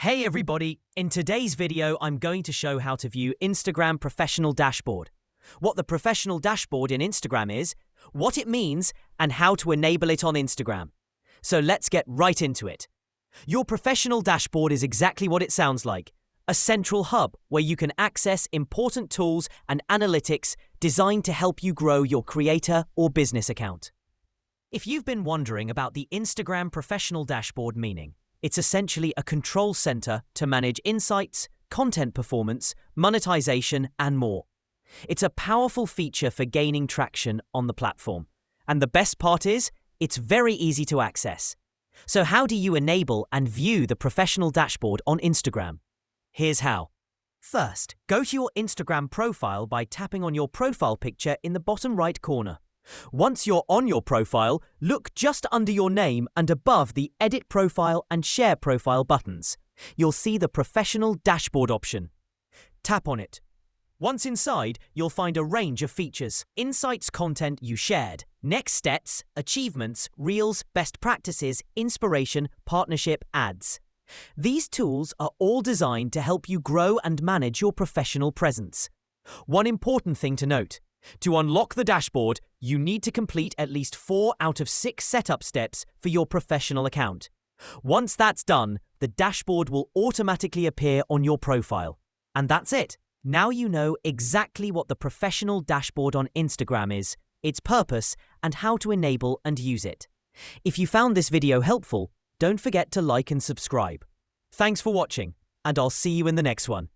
Hey everybody, in today's video I'm going to show how to view Instagram Professional Dashboard, what the Professional Dashboard in Instagram is, what it means, and how to enable it on Instagram. So let's get right into it. Your Professional Dashboard is exactly what it sounds like, a central hub where you can access important tools and analytics designed to help you grow your creator or business account. If you've been wondering about the Instagram Professional Dashboard meaning, it's essentially a control center to manage insights, content performance, monetization, and more. It's a powerful feature for gaining traction on the platform. And the best part is, it's very easy to access. So how do you enable and view the Professional Dashboard on Instagram? Here's how. First, go to your Instagram profile by tapping on your profile picture in the bottom right corner. Once you're on your profile, look just under your name and above the Edit Profile and Share Profile buttons. You'll see the Professional Dashboard option. Tap on it. Once inside, you'll find a range of features: insights, content you shared, next steps, achievements, reels, best practices, inspiration, partnership, ads. These tools are all designed to help you grow and manage your professional presence. One important thing to note: to unlock the dashboard, you need to complete at least 4 out of 6 setup steps for your professional account. Once that's done, the dashboard will automatically appear on your profile. And that's it. Now you know exactly what the Professional Dashboard on Instagram is, its purpose, and how to enable and use it. If you found this video helpful, don't forget to like and subscribe. Thanks for watching, and I'll see you in the next one.